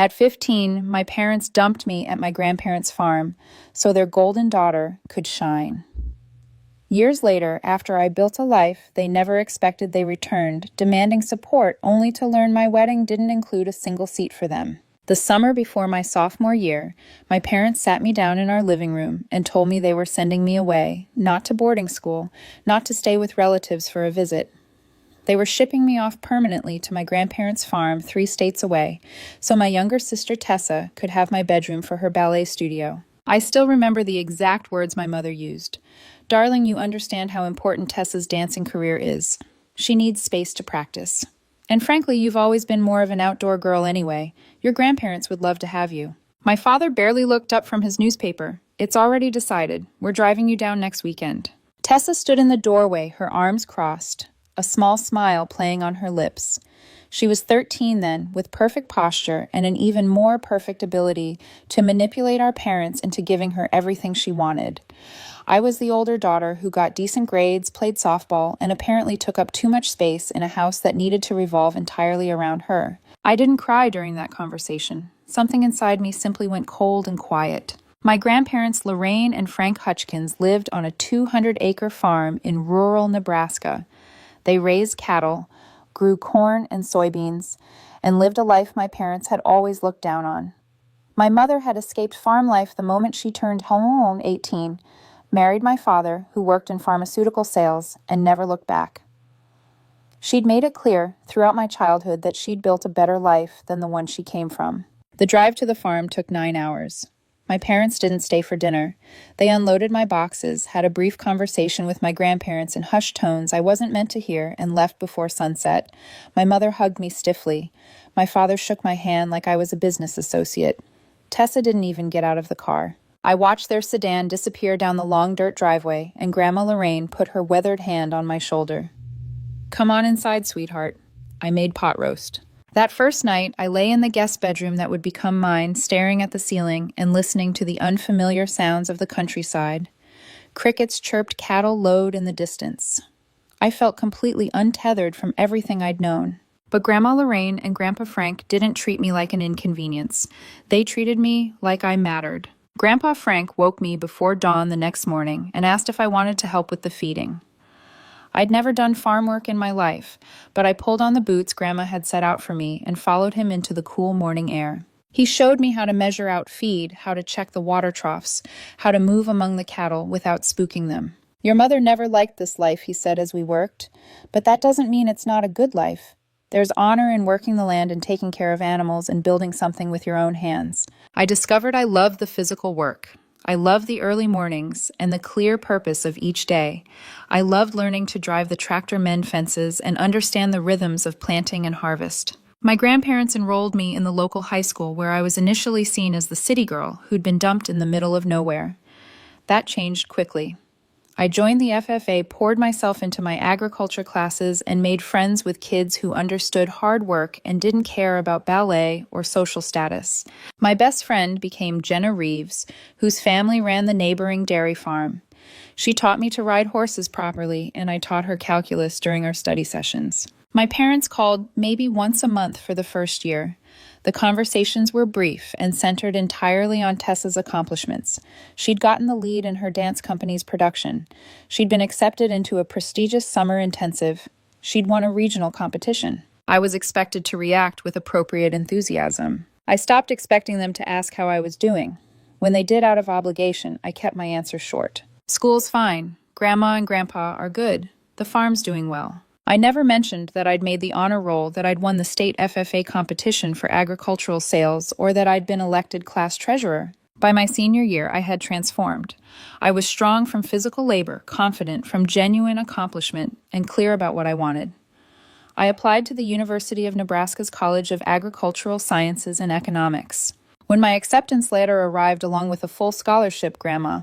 At 15, my parents dumped me at my grandparents' farm so their golden daughter could shine. Years later, after I built a life they never expected, they returned, demanding support only to learn my wedding didn't include a single seat for them. The summer before my sophomore year, my parents sat me down in our living room and told me they were sending me away, not to boarding school, not to stay with relatives for a visit. They were shipping me off permanently to my grandparents' farm 3 states away, so my younger sister Tessa could have my bedroom for her ballet studio. I still remember the exact words my mother used. "Darling, you understand how important Tessa's dancing career is. She needs space to practice. And frankly, you've always been more of an outdoor girl anyway. Your grandparents would love to have you." My father barely looked up from his newspaper. "It's already decided. We're driving you down next weekend." Tessa stood in the doorway, her arms crossed, a small smile playing on her lips. She was 13 then, with perfect posture and an even more perfect ability to manipulate our parents into giving her everything she wanted. I was the older daughter who got decent grades, played softball, and apparently took up too much space in a house that needed to revolve entirely around her. I didn't cry during that conversation. Something inside me simply went cold and quiet. My grandparents, Lorraine and Frank Hutchkins, lived on a 200-acre farm in rural Nebraska. They raised cattle, grew corn and soybeans, and lived a life my parents had always looked down on. My mother had escaped farm life the moment she turned home 18, married my father, who worked in pharmaceutical sales, and never looked back. She'd made it clear throughout my childhood that she'd built a better life than the one she came from. The drive to the farm took 9 hours. My parents didn't stay for dinner. They unloaded my boxes, had a brief conversation with my grandparents in hushed tones I wasn't meant to hear, and left before sunset. My mother hugged me stiffly. My father shook my hand like I was a business associate. Tessa didn't even get out of the car. I watched their sedan disappear down the long dirt driveway, and Grandma Lorraine put her weathered hand on my shoulder. "Come on inside, sweetheart." I made pot roast. That first night, I lay in the guest bedroom that would become mine, staring at the ceiling and listening to the unfamiliar sounds of the countryside. Crickets chirped cattle lowed in the distance. I felt completely untethered from everything I'd known. But Grandma Lorraine and Grandpa Frank didn't treat me like an inconvenience. They treated me like I mattered. Grandpa Frank woke me before dawn the next morning and asked if I wanted to help with the feeding. I'd never done farm work in my life, but I pulled on the boots Grandma had set out for me and followed him into the cool morning air. He showed me how to measure out feed, how to check the water troughs, how to move among the cattle without spooking them. "Your mother never liked this life," he said as we worked, "but that doesn't mean it's not a good life. There's honor in working the land and taking care of animals and building something with your own hands." I discovered I loved the physical work. I loved the early mornings and the clear purpose of each day. I loved learning to drive the tractor mend fences and understand the rhythms of planting and harvest. My grandparents enrolled me in the local high school where I was initially seen as the city girl who'd been dumped in the middle of nowhere. That changed quickly. I joined the FFA, poured myself into my agriculture classes, and made friends with kids who understood hard work and didn't care about ballet or social status. My best friend became Jenna Reeves, whose family ran the neighboring dairy farm. She taught me to ride horses properly, and I taught her calculus during our study sessions. My parents called maybe once a month for the first year. The conversations were brief and centered entirely on Tessa's accomplishments. She'd gotten the lead in her dance company's production. She'd been accepted into a prestigious summer intensive. She'd won a regional competition. I was expected to react with appropriate enthusiasm. I stopped expecting them to ask how I was doing. When they did out of obligation, I kept my answer short. "School's fine. Grandma and Grandpa are good. The farm's doing well." I never mentioned that I'd made the honor roll, that I'd won the state FFA competition for agricultural sales, or that I'd been elected class treasurer. By my senior year, I had transformed. I was strong from physical labor, confident from genuine accomplishment, and clear about what I wanted. I applied to the University of Nebraska's College of Agricultural Sciences and Economics. When my acceptance letter arrived along with a full scholarship, Grandma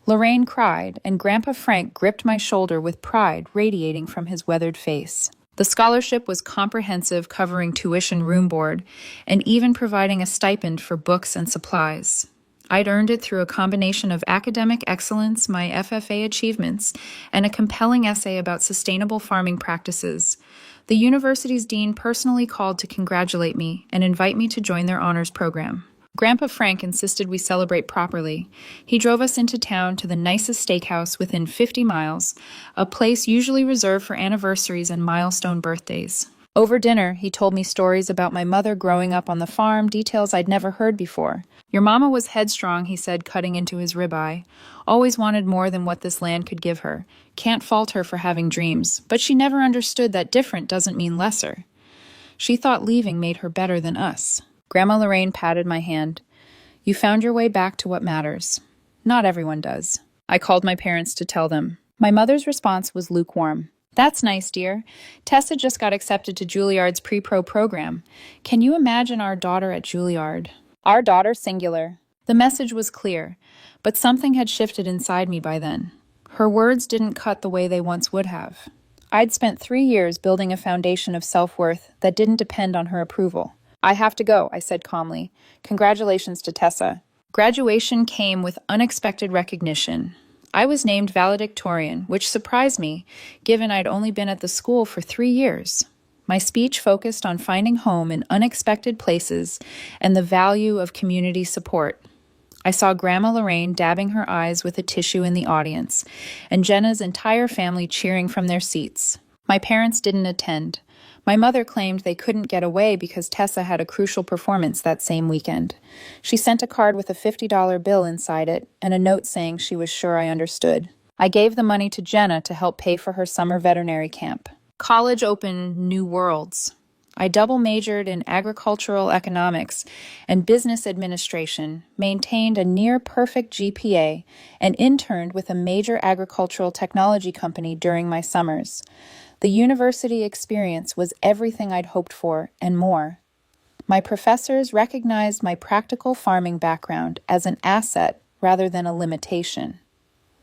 Lorraine cried, and Grandpa Frank gripped my shoulder with pride radiating from his weathered face. The scholarship was comprehensive, covering tuition, room board, and even providing a stipend for books and supplies. I'd earned it through a combination of academic excellence, my FFA achievements, and a compelling essay about sustainable farming practices. The university's dean personally called to congratulate me and invite me to join their honors program. Grandpa Frank insisted we celebrate properly. He drove us into town to the nicest steakhouse within 50 miles, a place usually reserved for anniversaries and milestone birthdays. Over dinner, he told me stories about my mother growing up on the farm, details I'd never heard before. Your mama was headstrong, he said, cutting into his ribeye. Always wanted more than what this land could give her. Can't fault her for having dreams, but she never understood that different doesn't mean lesser. She thought leaving made her better than us. Grandma Lorraine patted my hand. You found your way back to what matters. Not everyone does. I called my parents to tell them. My mother's response was lukewarm. That's nice, dear. Tessa just got accepted to Juilliard's pre-pro program. Can you imagine our daughter at Juilliard? Our daughter, singular. The message was clear, but something had shifted inside me by then. Her words didn't cut the way they once would have. I'd spent 3 years building a foundation of self-worth that didn't depend on her approval. I have to go, I said calmly. Congratulations to Tessa. Graduation came with unexpected recognition. I was named valedictorian, which surprised me, given I'd only been at the school for 3 years. My speech focused on finding home in unexpected places and the value of community support. I saw Grandma Lorraine dabbing her eyes with a tissue in the audience, and Jenna's entire family cheering from their seats. My parents didn't attend. My mother claimed they couldn't get away because Tessa had a crucial performance that same weekend. She sent a card with a $50 bill inside it and a note saying she was sure I understood. I gave the money to Jenna to help pay for her summer veterinary camp. College opened new worlds. I double majored in agricultural economics and business administration, maintained a near-perfect GPA, and interned with a major agricultural technology company during my summers. The university experience was everything I'd hoped for and more. My professors recognized my practical farming background as an asset rather than a limitation.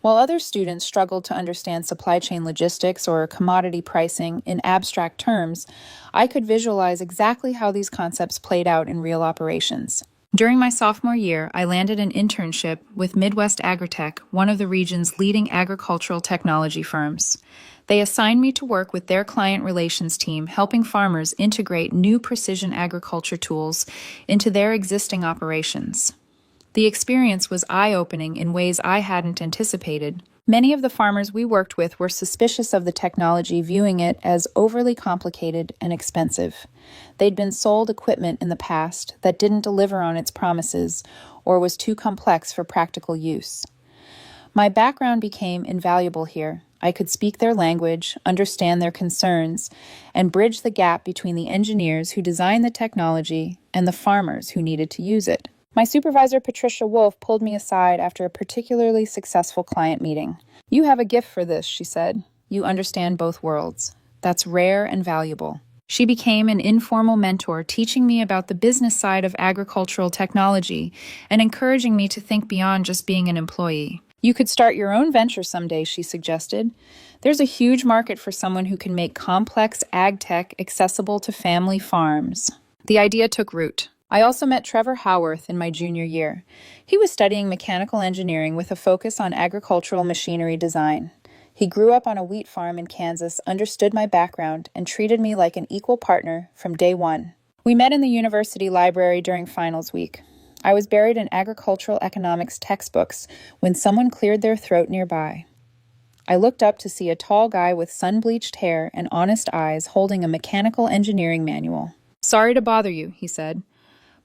While other students struggled to understand supply chain logistics or commodity pricing in abstract terms, I could visualize exactly how these concepts played out in real operations. During my sophomore year, I landed an internship with Midwest Agritech, one of the region's leading agricultural technology firms. They assigned me to work with their client relations team, helping farmers integrate new precision agriculture tools into their existing operations. The experience was eye-opening in ways I hadn't anticipated. Many of the farmers we worked with were suspicious of the technology, viewing it as overly complicated and expensive. They'd been sold equipment in the past that didn't deliver on its promises or was too complex for practical use. My background became invaluable here. I could speak their language, understand their concerns, and bridge the gap between the engineers who designed the technology and the farmers who needed to use it. My supervisor, Patricia Wolf, pulled me aside after a particularly successful client meeting. You have a gift for this, she said. You understand both worlds. That's rare and valuable. She became an informal mentor, teaching me about the business side of agricultural technology and encouraging me to think beyond just being an employee. You could start your own venture someday, she suggested. There's a huge market for someone who can make complex ag tech accessible to family farms. The idea took root. I also met Trevor Howarth in my junior year. He was studying mechanical engineering with a focus on agricultural machinery design. He grew up on a wheat farm in Kansas, understood my background, and treated me like an equal partner from day one. We met in the university library during finals week. I was buried in agricultural economics textbooks when someone cleared their throat nearby. I looked up to see a tall guy with sun-bleached hair and honest eyes holding a mechanical engineering manual. Sorry to bother you, he said,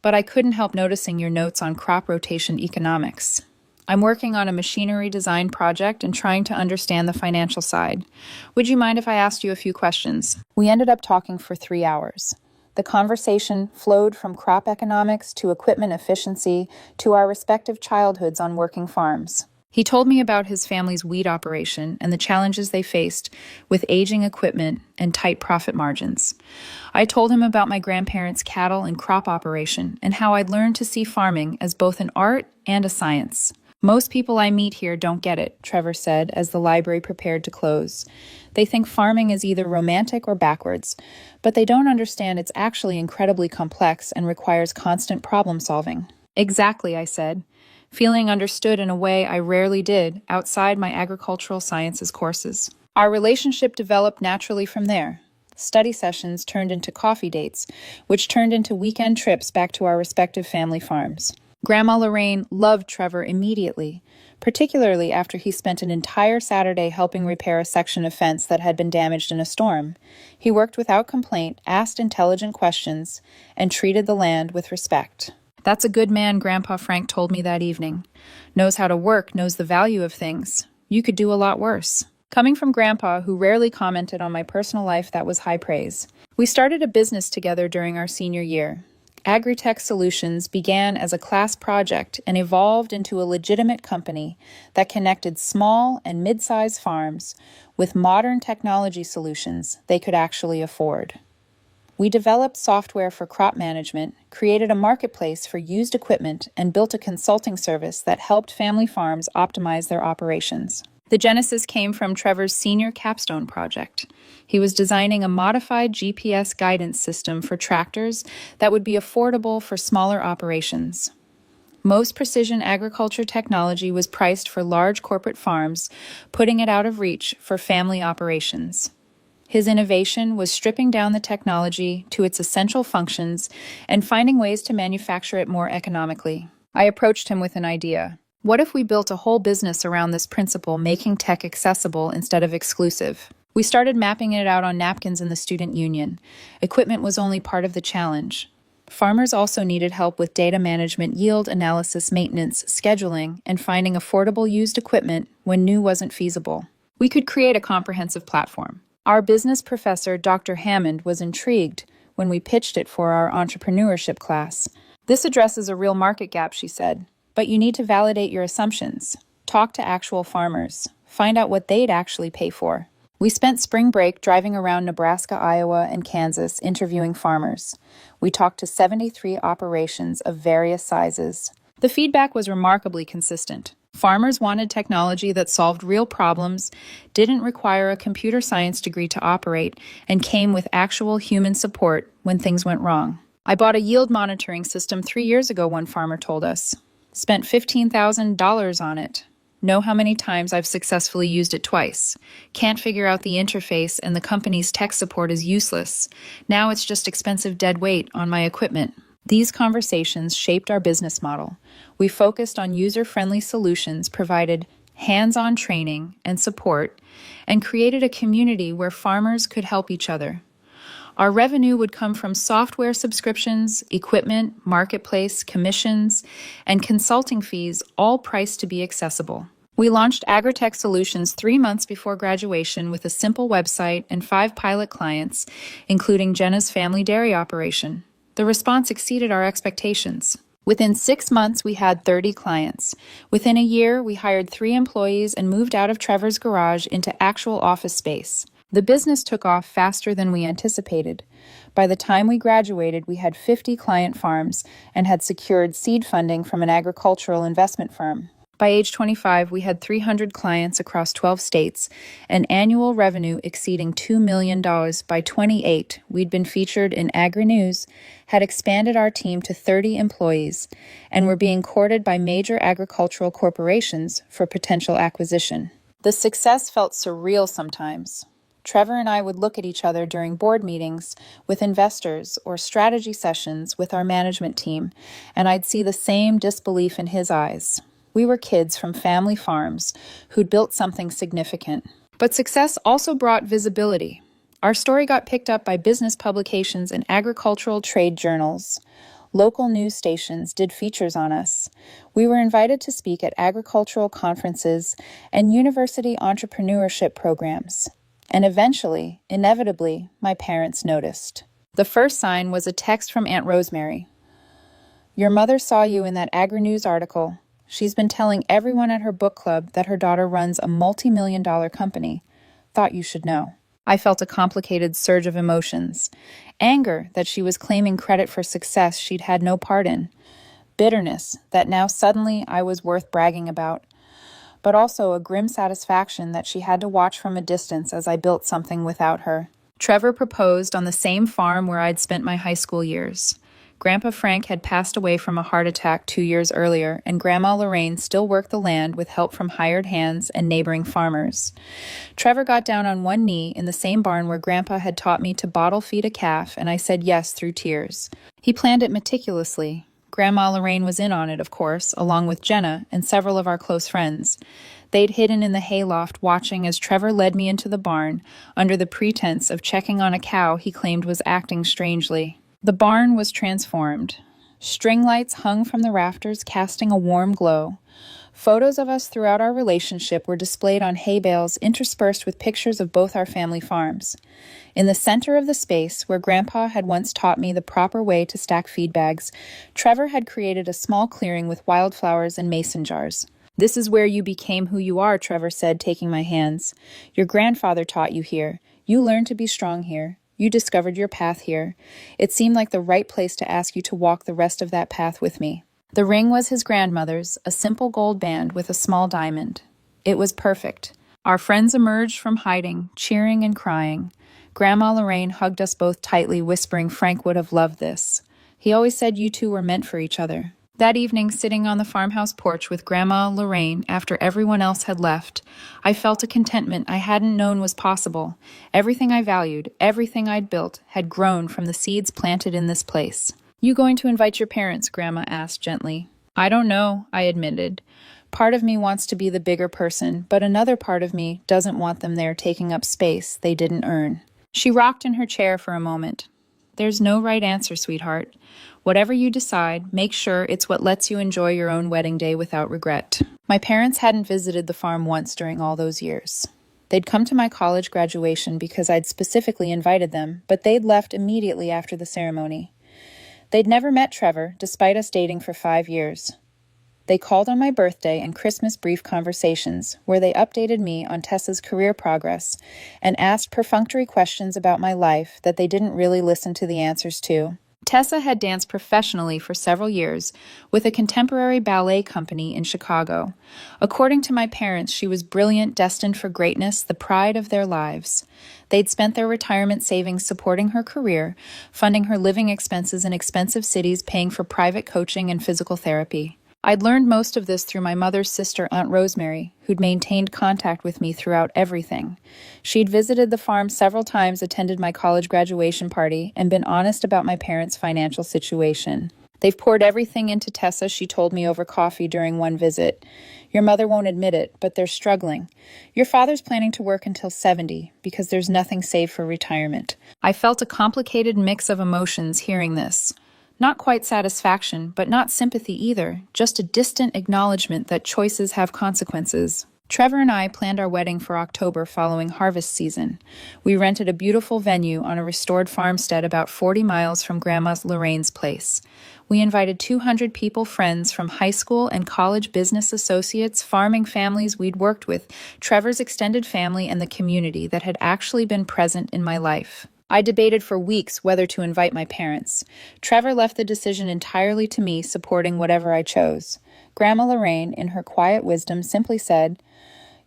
but I couldn't help noticing your notes on crop rotation economics. I'm working on a machinery design project and trying to understand the financial side. Would you mind if I asked you a few questions? We ended up talking for 3 hours. The conversation flowed from crop economics to equipment efficiency to our respective childhoods on working farms. He told me about his family's wheat operation and the challenges they faced with aging equipment and tight profit margins. I told him about my grandparents' cattle and crop operation and how I'd learned to see farming as both an art and a science. Most people I meet here don't get it, Trevor said as the library prepared to close. They think farming is either romantic or backwards, but they don't understand it's actually incredibly complex and requires constant problem solving. Exactly, I said, feeling understood in a way I rarely did outside my agricultural sciences courses. Our relationship developed naturally from there. Study sessions turned into coffee dates, which turned into weekend trips back to our respective family farms. Grandma Lorraine loved Trevor immediately, particularly after he spent an entire Saturday helping repair a section of fence that had been damaged in a storm. He worked without complaint, asked intelligent questions, and treated the land with respect. "That's a good man," Grandpa Frank told me that evening. "Knows how to work, knows the value of things. You could do a lot worse." Coming from Grandpa, who rarely commented on my personal life, that was high praise. We started a business together during our senior year. Agritech Solutions began as a class project and evolved into a legitimate company that connected small and mid-sized farms with modern technology solutions they could actually afford. We developed software for crop management, created a marketplace for used equipment, and built a consulting service that helped family farms optimize their operations. The genesis came from Trevor's senior capstone project. He was designing a modified GPS guidance system for tractors that would be affordable for smaller operations. Most precision agriculture technology was priced for large corporate farms, putting it out of reach for family operations. His innovation was stripping down the technology to its essential functions and finding ways to manufacture it more economically. I approached him with an idea. What if we built a whole business around this principle, making tech accessible instead of exclusive? We started mapping it out on napkins in the student union. Equipment was only part of the challenge. Farmers also needed help with data management, yield analysis, maintenance, scheduling, and finding affordable used equipment when new wasn't feasible. We could create a comprehensive platform. Our business professor, Dr. Hammond, was intrigued when we pitched it for our entrepreneurship class. "This addresses a real market gap," she said. "But you need to validate your assumptions. Talk to actual farmers. Find out what they'd actually pay for." We spent spring break driving around Nebraska, Iowa, and Kansas interviewing farmers. We talked to 73 operations of various sizes. The feedback was remarkably consistent. Farmers wanted technology that solved real problems, didn't require a computer science degree to operate, and came with actual human support when things went wrong. "I bought a yield monitoring system 3 years ago," one farmer told us. "Spent $15,000 on it. Know how many times I've successfully used it twice. Can't figure out the interface and the company's tech support is useless. Now it's just expensive dead weight on my equipment." These conversations shaped our business model. We focused on user-friendly solutions, provided hands-on training and support, and created a community where farmers could help each other. Our revenue would come from software subscriptions, equipment, marketplace, commissions, and consulting fees, all priced to be accessible. We launched Agritech Solutions 3 months before graduation with a simple website and 5 pilot clients, including Jenna's family dairy operation. The response exceeded our expectations. Within 6 months, we had 30 clients. Within a year, we hired 3 employees and moved out of Trevor's garage into actual office space. The business took off faster than we anticipated. By the time we graduated, we had 50 client farms and had secured seed funding from an agricultural investment firm. By age 25, we had 300 clients across 12 states and annual revenue exceeding $2 million. By 28, we'd been featured in Agri-News, had expanded our team to 30 employees, and were being courted by major agricultural corporations for potential acquisition. The success felt surreal sometimes. Trevor and I would look at each other during board meetings with investors or strategy sessions with our management team, and I'd see the same disbelief in his eyes. We were kids from family farms who'd built something significant. But success also brought visibility. Our story got picked up by business publications and agricultural trade journals. Local news stations did features on us. We were invited to speak at agricultural conferences and university entrepreneurship programs. And eventually, inevitably, my parents noticed. The first sign was a text from Aunt Rosemary. "Your mother saw you in that Agri-News article. She's been telling everyone at her book club that her daughter runs a multi-million-dollar company. Thought you should know." I felt a complicated surge of emotions. Anger that she was claiming credit for success she'd had no part in. Bitterness that now suddenly I was worth bragging about. But also a grim satisfaction that she had to watch from a distance as I built something without her. Trevor proposed on the same farm where I'd spent my high school years. Grandpa Frank had passed away from a heart attack 2 years earlier, and Grandma Lorraine still worked the land with help from hired hands and neighboring farmers. Trevor got down on one knee in the same barn where Grandpa had taught me to bottle feed a calf, and I said yes through tears. He planned it meticulously. Grandma Lorraine was in on it, of course, along with Jenna and several of our close friends. They'd hidden in the hayloft watching as Trevor led me into the barn under the pretense of checking on a cow he claimed was acting strangely. The barn was transformed. String lights hung from the rafters, casting a warm glow. Photos of us throughout our relationship were displayed on hay bales interspersed with pictures of both our family farms. In the center of the space, where Grandpa had once taught me the proper way to stack feed bags, Trevor had created a small clearing with wildflowers and mason jars. "This is where you became who you are," Trevor said, taking my hands. "Your grandfather taught you here. You learned to be strong here. You discovered your path here. It seemed like the right place to ask you to walk the rest of that path with me." The ring was his grandmother's, a simple gold band with a small diamond. It was perfect. Our friends emerged from hiding, cheering and crying. Grandma Lorraine hugged us both tightly, whispering Frank would have loved this. He always said you two were meant for each other. That evening, sitting on the farmhouse porch with Grandma Lorraine after everyone else had left, I felt a contentment I hadn't known was possible. Everything I valued, everything I'd built, had grown from the seeds planted in this place. "You going to invite your parents?" Grandma asked gently. "I don't know," I admitted. Part of me wants to be the bigger person, but another part of me doesn't want them there taking up space they didn't earn. She rocked in her chair for a moment. "There's no right answer, sweetheart. Whatever you decide, make sure it's what lets you enjoy your own wedding day without regret." My parents hadn't visited the farm once during all those years. They'd come to my college graduation because I'd specifically invited them, but they'd left immediately after the ceremony. They'd never met Trevor, despite us dating for 5 years. They called on my birthday and Christmas brief conversations, where they updated me on Tessa's career progress and asked perfunctory questions about my life that they didn't really listen to the answers to. Tessa had danced professionally for several years with a contemporary ballet company in Chicago. According to my parents, she was brilliant, destined for greatness, the pride of their lives. They'd spent their retirement savings supporting her career, funding her living expenses in expensive cities, paying for private coaching and physical therapy. I'd learned most of this through my mother's sister, Aunt Rosemary, who'd maintained contact with me throughout everything. She'd visited the farm several times, attended my college graduation party, and been honest about my parents' financial situation. "They've poured everything into Tessa," she told me over coffee during one visit. "Your mother won't admit it, but they're struggling. Your father's planning to work until 70 because there's nothing saved for retirement." I felt a complicated mix of emotions hearing this. Not quite satisfaction, but not sympathy either, just a distant acknowledgement that choices have consequences. Trevor and I planned our wedding for October following harvest season. We rented a beautiful venue on a restored farmstead about 40 miles from Grandma Lorraine's place. We invited 200 people, friends from high school and college, business associates, farming families we'd worked with, Trevor's extended family, and the community that had actually been present in my life. I debated for weeks whether to invite my parents. Trevor left the decision entirely to me, supporting whatever I chose. Grandma Lorraine, in her quiet wisdom, simply said,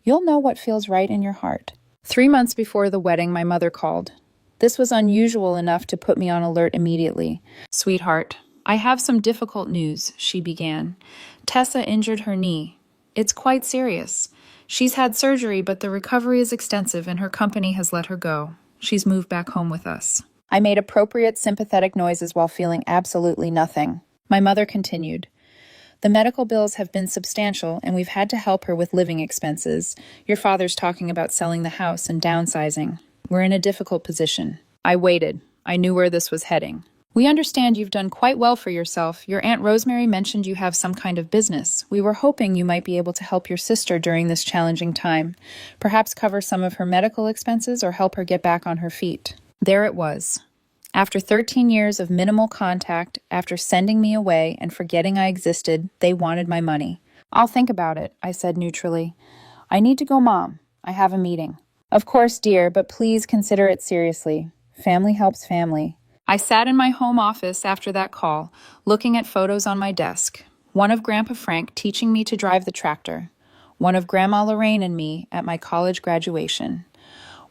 "You'll know what feels right in your heart." 3 months before the wedding, my mother called. This was unusual enough to put me on alert immediately. "Sweetheart, I have some difficult news," she began. "Tessa injured her knee. It's quite serious. She's had surgery, but the recovery is extensive and her company has let her go. She's moved back home with us." I made appropriate sympathetic noises while feeling absolutely nothing. My mother continued, "The medical bills have been substantial, and we've had to help her with living expenses. Your father's talking about selling the house and downsizing. We're in a difficult position." I waited. I knew where this was heading. "We understand you've done quite well for yourself. Your Aunt Rosemary mentioned you have some kind of business. We were hoping you might be able to help your sister during this challenging time. Perhaps cover some of her medical expenses or help her get back on her feet." There it was. After 13 years of minimal contact, after sending me away and forgetting I existed, they wanted my money. "I'll think about it," I said neutrally. "I need to go, Mom. I have a meeting." "Of course, dear, but please consider it seriously. Family helps family." I sat in my home office after that call, looking at photos on my desk. One of Grandpa Frank teaching me to drive the tractor. One of Grandma Lorraine and me at my college graduation.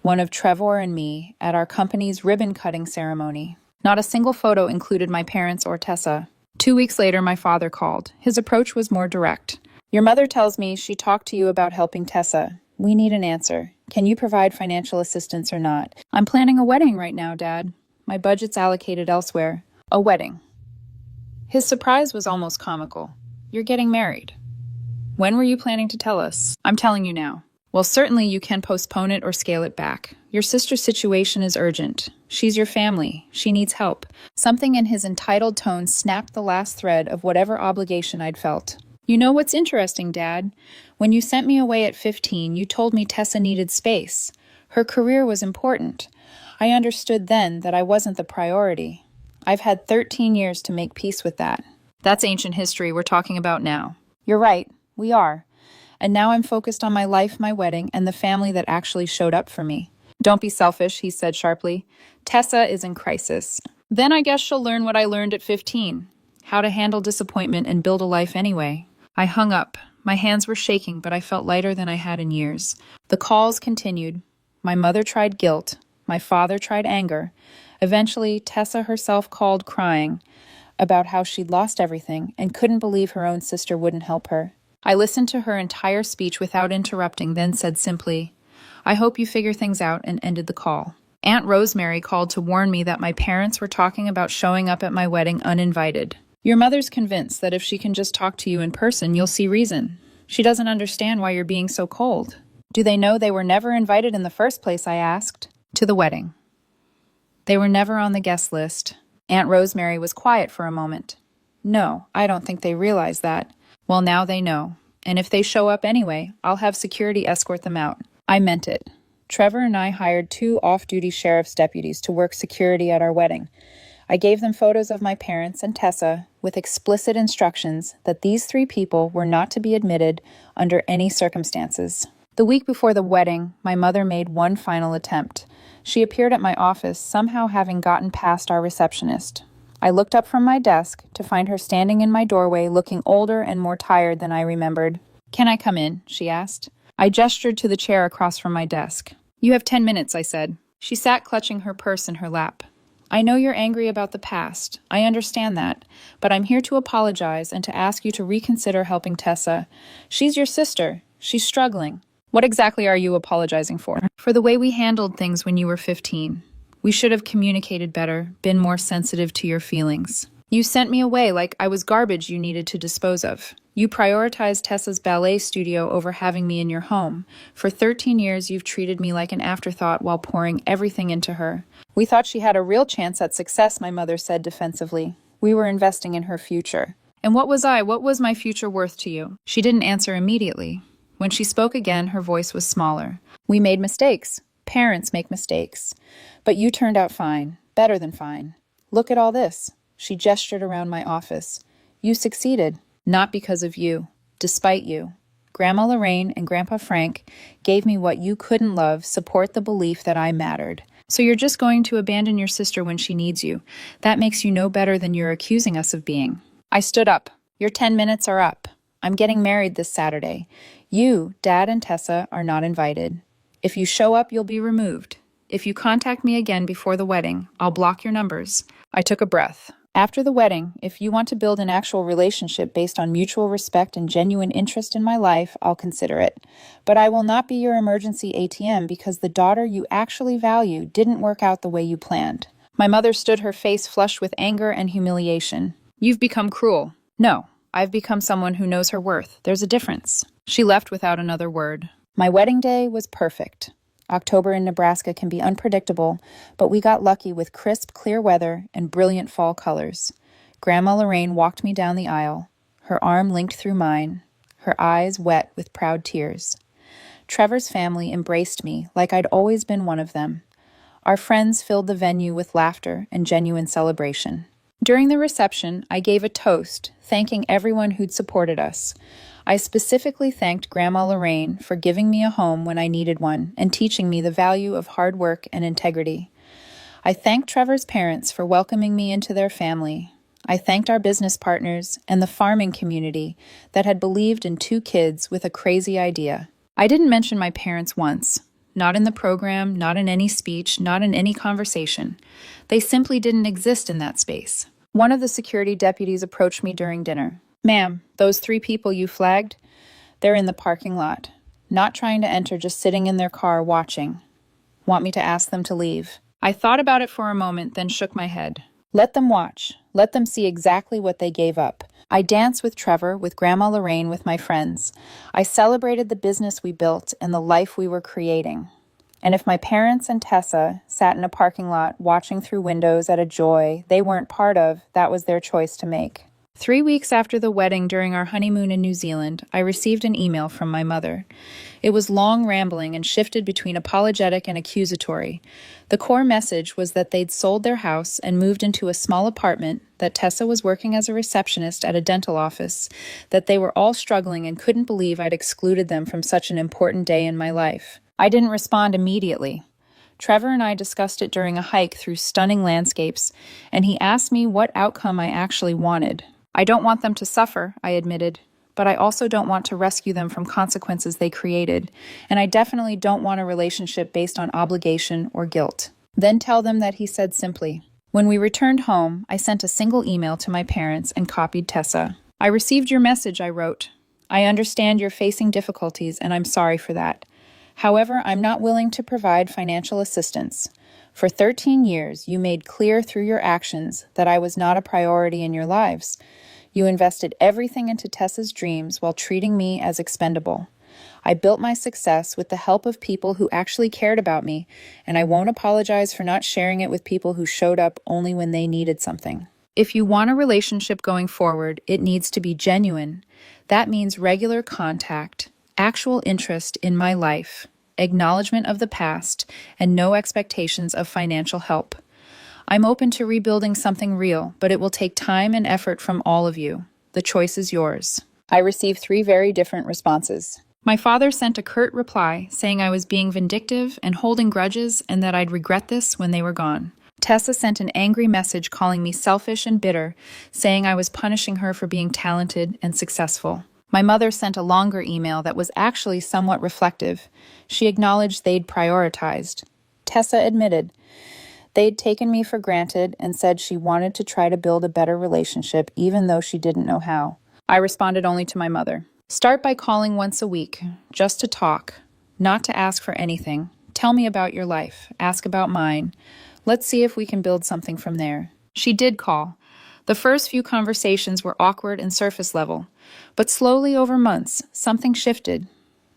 One of Trevor and me at our company's ribbon-cutting ceremony. Not a single photo included my parents or Tessa. 2 weeks later, my father called. His approach was more direct. Your mother tells me she talked to you about helping Tessa. We need an answer. Can you provide financial assistance or not? I'm planning a wedding right now, Dad. My budget's allocated elsewhere. A wedding. His surprise was almost comical. You're getting married. When were you planning to tell us? I'm telling you now. Well, certainly you can postpone it or scale it back. Your sister's situation is urgent. She's your family. She needs help. Something in his entitled tone snapped the last thread of whatever obligation I'd felt. You know what's interesting, Dad? When you sent me away at 15, you told me Tessa needed space. Her career was important. I understood then that I wasn't the priority. I've had 13 years to make peace with that. That's ancient history we're talking about now. You're right, we are. And now I'm focused on my life, my wedding, and the family that actually showed up for me. Don't be selfish, he said sharply. Tessa is in crisis. Then I guess she'll learn what I learned at 15. How to handle disappointment and build a life anyway. I hung up. My hands were shaking, but I felt lighter than I had in years. The calls continued. My mother tried guilt. My father tried anger. Eventually, Tessa herself called crying about how she'd lost everything and couldn't believe her own sister wouldn't help her. I listened to her entire speech without interrupting, then said simply, I hope you figure things out, and ended the call. Aunt Rosemary called to warn me that my parents were talking about showing up at my wedding uninvited. Your mother's convinced that if she can just talk to you in person, you'll see reason. She doesn't understand why you're being so cold. Do they know they were never invited in the first place, I asked. To the wedding. They were never on the guest list. Aunt Rosemary was quiet for a moment. No, I don't think they realize that. Well, now they know. And if they show up anyway, I'll have security escort them out. I meant it. Trevor and I hired 2 off-duty sheriff's deputies to work security at our wedding. I gave them photos of my parents and Tessa with explicit instructions that these 3 people were not to be admitted under any circumstances. The week before the wedding, my mother made one final attempt. She appeared at my office, somehow having gotten past our receptionist. I looked up from my desk to find her standing in my doorway, looking older and more tired than I remembered. Can I come in? She asked. I gestured to the chair across from my desk. You have 10 minutes, I said. She sat clutching her purse in her lap. I know you're angry about the past. I understand that. But I'm here to apologize and to ask you to reconsider helping Tessa. She's your sister. She's struggling. What exactly are you apologizing for? For the way we handled things when you were 15. We should have communicated better, been more sensitive to your feelings. You sent me away like I was garbage you needed to dispose of. You prioritized Tessa's ballet studio over having me in your home. For 13 years, you've treated me like an afterthought while pouring everything into her. We thought she had a real chance at success, my mother said defensively. We were investing in her future. And what was I? What was my future worth to you? She didn't answer immediately. When she spoke again, her voice was smaller. We made mistakes. Parents make mistakes. But you turned out fine. Better than fine. Look at all this. She gestured around my office. You succeeded. Not because of you. Despite you. Grandma Lorraine and Grandpa Frank gave me what you couldn't love, support the belief that I mattered. So you're just going to abandon your sister when she needs you. That makes you no better than you're accusing us of being. I stood up. Your 10 minutes are up. I'm getting married this Saturday. You, Dad, and Tessa are not invited. If you show up, you'll be removed. If you contact me again before the wedding, I'll block your numbers. I took a breath. After the wedding, if you want to build an actual relationship based on mutual respect and genuine interest in my life, I'll consider it. But I will not be your emergency ATM because the daughter you actually value didn't work out the way you planned. My mother stood, her face flushed with anger and humiliation. You've become cruel. No, I've become someone who knows her worth. There's a difference. She left without another word. My wedding day was perfect. October in Nebraska can be unpredictable, but we got lucky with crisp, clear weather and brilliant fall colors. Grandma Lorraine walked me down the aisle, her arm linked through mine, her eyes wet with proud tears. Trevor's family embraced me like I'd always been one of them. Our friends filled the venue with laughter and genuine celebration. During the reception, I gave a toast, thanking everyone who'd supported us. I specifically thanked Grandma Lorraine for giving me a home when I needed one and teaching me the value of hard work and integrity. I thanked Trevor's parents for welcoming me into their family. I thanked our business partners and the farming community that had believed in 2 kids with a crazy idea. I didn't mention my parents once. not in the program, not in any speech, not in any conversation. They simply didn't exist in that space. One of the security deputies approached me during dinner. "Ma'am, those 3 people you flagged, they're in the parking lot. Not trying to enter, just sitting in their car watching. Want me to ask them to leave?" I thought about it for a moment, then shook my head. Let them watch. Let them see exactly what they gave up. I danced with Trevor, with Grandma Lorraine, with my friends. I celebrated the business we built and the life we were creating. And if my parents and Tessa sat in a parking lot watching through windows at a joy they weren't part of, that was their choice to make. 3 weeks after the wedding, during our honeymoon in New Zealand, I received an email from my mother. It was long, rambling, and shifted between apologetic and accusatory. The core message was that they'd sold their house and moved into a small apartment, that Tessa was working as a receptionist at a dental office, that they were all struggling and couldn't believe I'd excluded them from such an important day in my life. I didn't respond immediately. Trevor and I discussed it during a hike through stunning landscapes, and he asked me what outcome I actually wanted. "I don't want them to suffer," I admitted, "but I also don't want to rescue them from consequences they created, and I definitely don't want a relationship based on obligation or guilt." Then tell them that he said simply. When we returned home, I sent a single email to my parents and copied Tessa. "I received your message," I wrote. "I understand you're facing difficulties, and I'm sorry for that. However, I'm not willing to provide financial assistance. For 13 years, you made clear through your actions that I was not a priority in your lives. You invested everything into Tessa's dreams while treating me as expendable. I built my success with the help of people who actually cared about me, and I won't apologize for not sharing it with people who showed up only when they needed something. If you want a relationship going forward, it needs to be genuine. That means regular contact, actual interest in my life, acknowledgement of the past, and no expectations of financial help. I'm open to rebuilding something real, but it will take time and effort from all of you. The choice is yours." I received 3 very different responses. My father sent a curt reply saying I was being vindictive and holding grudges and that I'd regret this when they were gone. Tessa sent an angry message calling me selfish and bitter, saying I was punishing her for being talented and successful. My mother sent a longer email that was actually somewhat reflective. She acknowledged they'd prioritized. Tessa admitted they'd taken me for granted and said she wanted to try to build a better relationship even though she didn't know how. I responded only to my mother. "Start by calling once a week, just to talk, not to ask for anything. Tell me about your life, ask about mine. Let's see if we can build something from there." She did call. The first few conversations were awkward and surface level, but slowly over months, something shifted.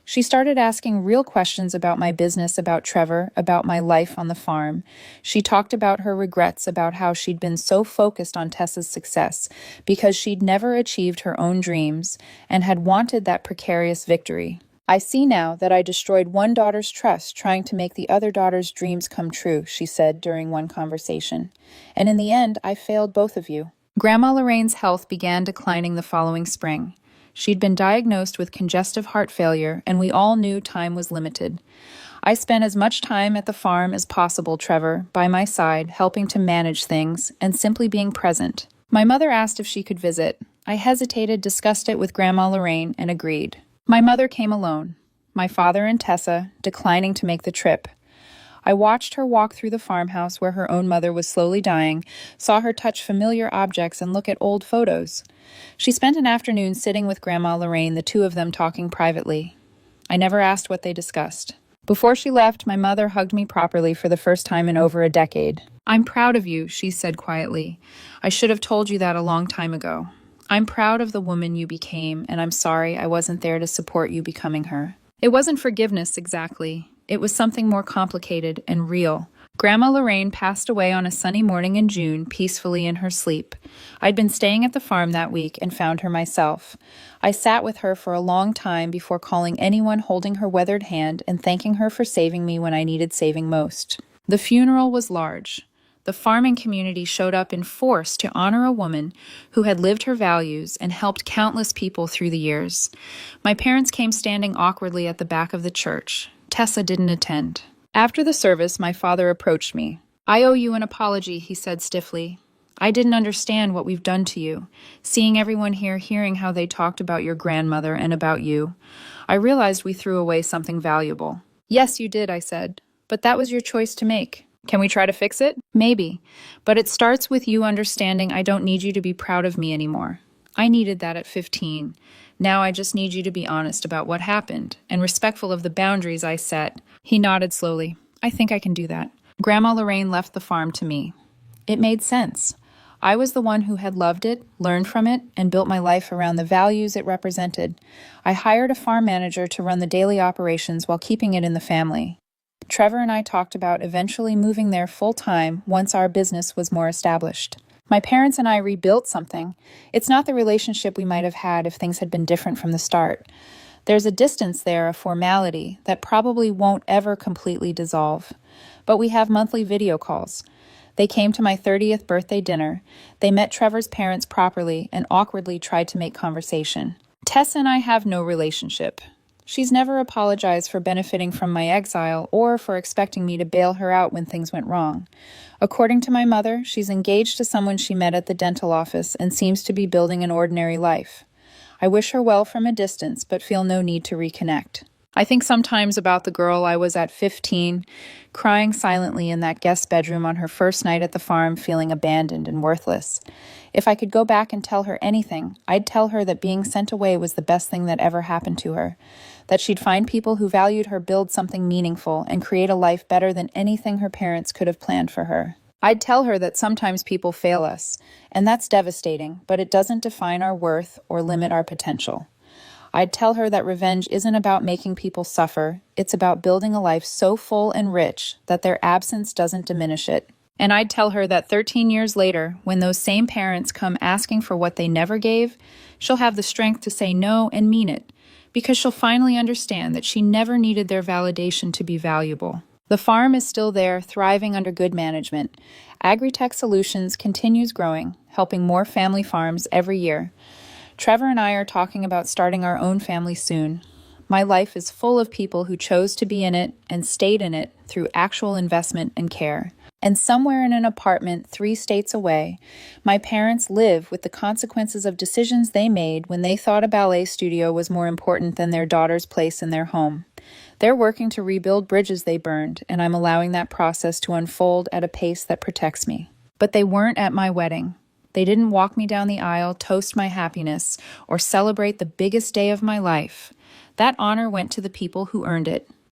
She started asking real questions about my business, about Trevor, about my life on the farm. She talked about her regrets, about how she'd been so focused on Tessa's success because she'd never achieved her own dreams and had wanted that precarious victory. "I see now that I destroyed one daughter's trust trying to make the other daughter's dreams come true," she said during one conversation. "And in the end, I failed both of you." Grandma Lorraine's health began declining the following spring. She'd been diagnosed with congestive heart failure, and we all knew time was limited. I spent as much time at the farm as possible, Trevor, by my side, helping to manage things and simply being present. My mother asked if she could visit. I hesitated, discussed it with Grandma Lorraine, and agreed. My mother came alone, my father and Tessa declining to make the trip. I watched her walk through the farmhouse where her own mother was slowly dying, saw her touch familiar objects and look at old photos. She spent an afternoon sitting with Grandma Lorraine, the two of them talking privately. I never asked what they discussed. Before she left, my mother hugged me properly for the first time in over a decade. "I'm proud of you," she said quietly. "I should have told you that a long time ago. I'm proud of the woman you became, and I'm sorry I wasn't there to support you becoming her." It wasn't forgiveness exactly. It was something more complicated and real. Grandma Lorraine passed away on a sunny morning in June, peacefully in her sleep. I'd been staying at the farm that week and found her myself. I sat with her for a long time before calling anyone, holding her weathered hand and thanking her for saving me when I needed saving most. The funeral was large. The farming community showed up in force to honor a woman who had lived her values and helped countless people through the years. My parents came standing awkwardly at the back of the church. Tessa didn't attend. After the service, my father approached me. "I owe you an apology," he said stiffly. "I didn't understand what we've done to you. Seeing everyone here, hearing how they talked about your grandmother and about you, I realized we threw away something valuable." Yes, you did, I said. But that was your choice to make. Can we try to fix it? Maybe. But it starts with you understanding I don't need you to be proud of me anymore. I needed that at 15. Now I just need you to be honest about what happened and respectful of the boundaries I set. He nodded slowly. I think I can do that. Grandma Lorraine left the farm to me. It made sense. I was the one who had loved it, learned from it, and built my life around the values it represented. I hired a farm manager to run the daily operations while keeping it in the family. Trevor and I talked about eventually moving there full-time once our business was more established. My parents and I rebuilt something. It's not the relationship we might have had if things had been different from the start. There's a distance there, a formality, that probably won't ever completely dissolve. But we have monthly video calls. They came to my 30th birthday dinner. They met Trevor's parents properly and awkwardly tried to make conversation. Tess and I have no relationship. She's never apologized for benefiting from my exile or for expecting me to bail her out when things went wrong. According to my mother, she's engaged to someone she met at the dental office and seems to be building an ordinary life. I wish her well from a distance, but feel no need to reconnect. I think sometimes about the girl I was at 15, crying silently in that guest bedroom on her first night at the farm, feeling abandoned and worthless. If I could go back and tell her anything, I'd tell her that being sent away was the best thing that ever happened to her, that she'd find people who valued her build something meaningful and create a life better than anything her parents could have planned for her. I'd tell her that sometimes people fail us, and that's devastating, but it doesn't define our worth or limit our potential. I'd tell her that revenge isn't about making people suffer, it's about building a life so full and rich that their absence doesn't diminish it. And I'd tell her that 13 years later, when those same parents come asking for what they never gave, she'll have the strength to say no and mean it, because she'll finally understand that she never needed their validation to be valuable. The farm is still there, thriving under good management. Agritech Solutions continues growing, helping more family farms every year. Trevor and I are talking about starting our own family soon. My life is full of people who chose to be in it and stayed in it through actual investment and care. And somewhere in an apartment 3 states away, my parents live with the consequences of decisions they made when they thought a ballet studio was more important than their daughter's place in their home. They're working to rebuild bridges they burned, and I'm allowing that process to unfold at a pace that protects me. But they weren't at my wedding. They didn't walk me down the aisle, toast my happiness, or celebrate the biggest day of my life. That honor went to the people who earned it.